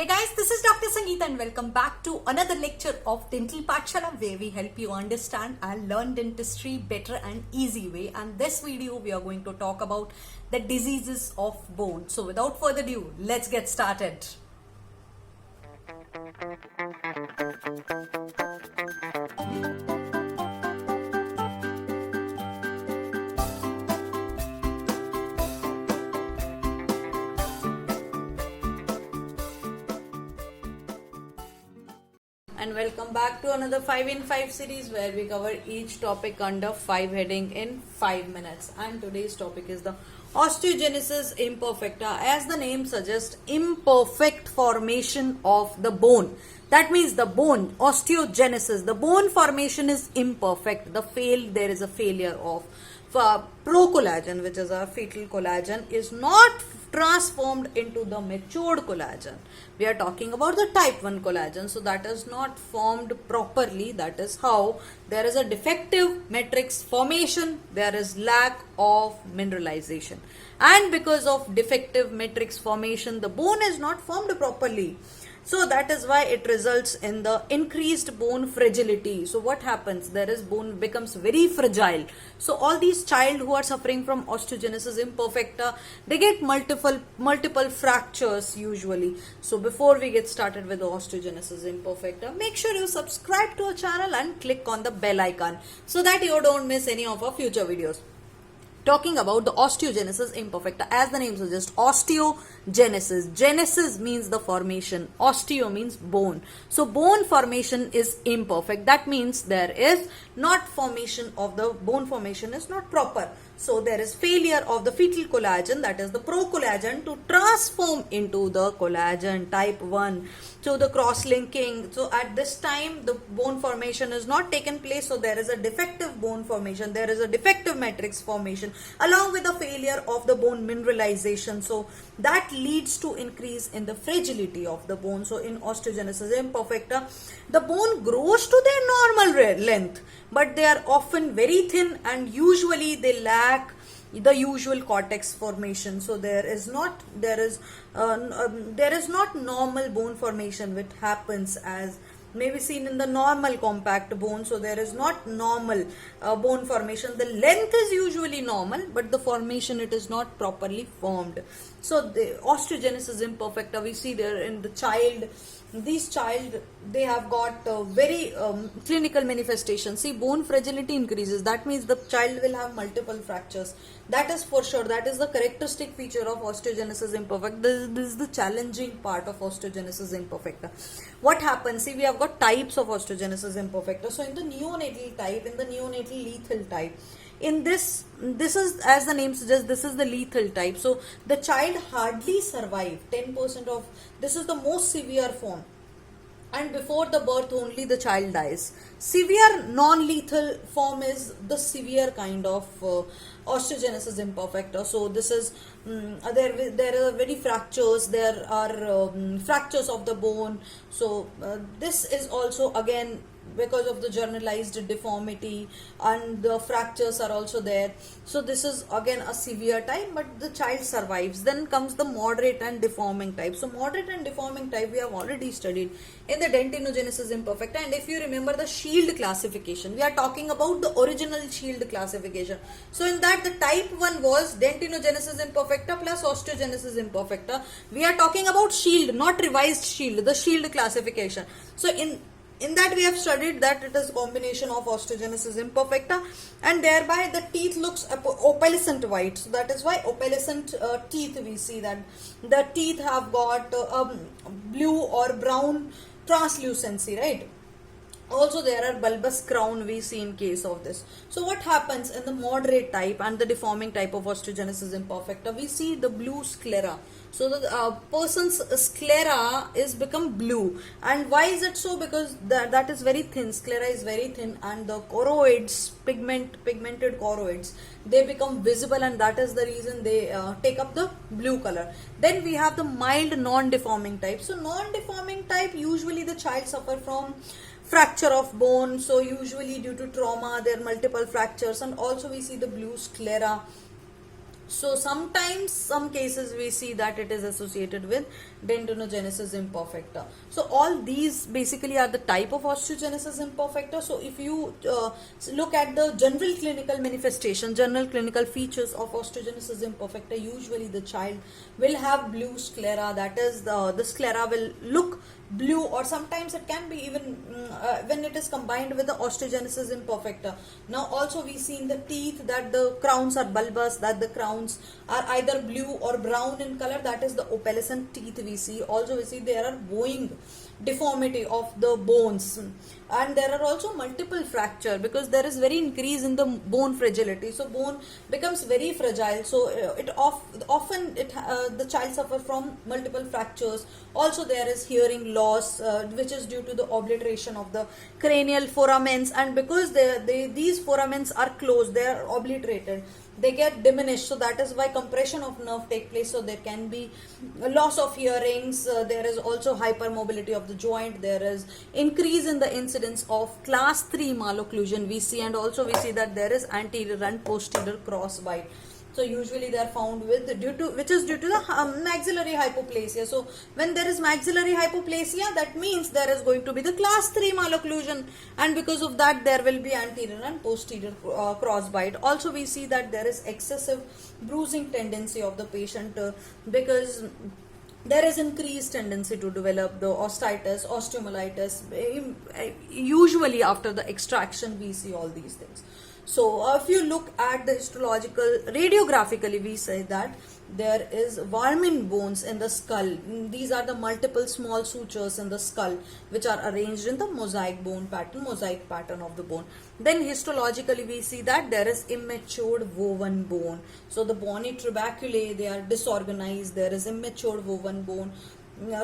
Hey guys, this is Dr. Sangeeta and welcome back to another lecture of Dental Pathshala where we help you understand and learn dentistry better and easy way. And this video we are going to talk about the diseases of bone. So without further ado, let's get started. And welcome back to another 5 in 5 series where we cover each topic under 5 heading in 5 minutes. And today's topic is the osteogenesis imperfecta. As the name suggests, imperfect formation of the bone. That means the bone, osteogenesis, the bone formation is imperfect. There is a failure of procollagen, which is a fetal collagen, is not transformed into the matured collagen. We are talking about the type 1 collagen, so that is not formed properly. That is how there is a defective matrix formation, there is lack of mineralization, and because of defective matrix formation the bone is not formed properly. So that is why it results in the increased bone fragility. So what happens? Bone becomes very fragile. So all these child who are suffering from osteogenesis imperfecta, they get multiple fractures usually. So before we get started with the osteogenesis imperfecta, make sure you subscribe to our channel and click on the bell icon so that you don't miss any of our future videos. Talking about the osteogenesis imperfecta, as the name suggests, osteogenesis. Genesis means the formation, osteo means bone. So bone formation is imperfect. That means there is not formation of the bone formation is not proper. So there is failure of the fetal collagen, that is the procollagen, to transform into the collagen type 1. So the cross-linking, so at this time the bone formation is not taken place, so there is a defective bone formation, there is a defective matrix formation along with the failure of the bone mineralization. So that leads to increase in the fragility of the bone. So in osteogenesis imperfecta, the bone grows to their normal length, but they are often very thin and usually they lack the usual cortex formation. So there is not normal bone formation which happens as may be seen in the normal compact bone. So there is not normal bone formation. The length is usually normal, but the formation, it is not properly formed. So the osteogenesis imperfecta, we see there in the child. These child, they have got very clinical manifestations. See, bone fragility increases. That means the child will have multiple fractures. That is for sure. That is the characteristic feature of osteogenesis imperfecta. This is the challenging part of osteogenesis imperfecta. What happens? See, we have got types of osteogenesis imperfecta. So in the neonatal type, in the neonatal lethal type, in this is, as the name suggests, this is the lethal type. So the child hardly survive. 10% of this is the most severe form, and before the birth only the child dies. Severe non-lethal form is the severe kind of osteogenesis imperfecta. So this is there are very fractures, there are fractures of the bone. So this is also again because of the generalized deformity, and the fractures are also there. So this is again a severe type, but the child survives. Then comes the moderate and deforming type. So moderate and deforming type we have already studied in the dentinogenesis imperfecta. And if you remember the Shield classification, we are talking about the original Shield classification. So in that, the type 1 was dentinogenesis imperfecta plus osteogenesis imperfecta. We are talking about Shield, not revised Shield, the Shield classification. So in that we have studied that it is a combination of osteogenesis imperfecta, and thereby the teeth looks opalescent white. So that is why opalescent teeth, we see that the teeth have got blue or brown translucency, right? Also there are bulbous crown we see in case of this. So what happens in the moderate type and the deforming type of osteogenesis imperfecta? We see the blue sclera. So the person's sclera is become blue. And why is it so? Because that is very thin. Sclera is very thin, and the choroids, pigmented choroids, they become visible, and that is the reason they take up the blue color. Then we have the mild non-deforming type. So non-deforming type, usually the child suffer from fracture of bone. So usually due to trauma there are multiple fractures, and also we see the blue sclera. So sometimes, some cases we see that it is associated with dentinogenesis imperfecta. So all these basically are the type of osteogenesis imperfecta. So if you look at the general clinical manifestation, general clinical features of osteogenesis imperfecta, usually the child will have blue sclera. That is, the sclera will look blue, or sometimes it can be even when it is combined with the osteogenesis imperfecta. Now also we see in the teeth that the crowns are bulbous, that the crowns are either blue or brown in color, that is the opalescent teeth we see. Also we see there are bowing deformity of the bones, and there are also multiple fracture because there is very increase in the bone fragility. So bone becomes very fragile, so often the child suffer from multiple fractures. Also there is hearing loss, which is due to the obliteration of the cranial foramens, and because these foramens are closed, they are obliterated, they get diminished. So that is why compression of nerve take place. So there can be a loss of hearings. There is also hypermobility of the joint. There is increase in the incidence of class 3 malocclusion we see, and also we see that there is anterior and posterior crossbite. So usually they are found with which is due to the maxillary hypoplasia. So when there is maxillary hypoplasia, that means there is going to be the class 3 malocclusion, and because of that there will be anterior and posterior crossbite. Also we see that there is excessive bruising tendency of the patient because there is increased tendency to develop the osteitis, osteomyelitis. Usually after the extraction we see all these things. So if you look at the histological, radiographically we say that there is Warmin bones in the skull. These are the multiple small sutures in the skull which are arranged in the mosaic pattern of the bone. Then histologically we see that there is immature woven bone. So the bony trabeculae, they are disorganized. There is immature woven bone.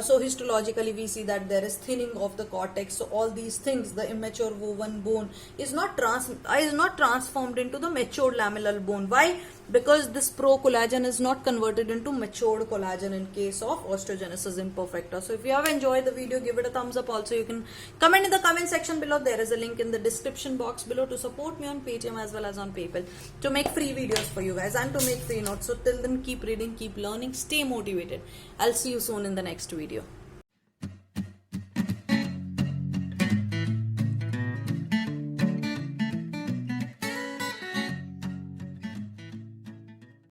So histologically we see that there is thinning of the cortex. So all these things, the immature woven bone is not transformed into the matured lamellar bone. Why? Because this pro-collagen is not converted into matured collagen in case of osteogenesis imperfecta. So if you have enjoyed the video, give it a thumbs up. Also you can comment in the comment section below. There is a link in the description box below to support me on Paytm as well as on PayPal to make free videos for you guys and to make free notes. So till then, keep reading, keep learning, stay motivated. I'll see you soon in the next video.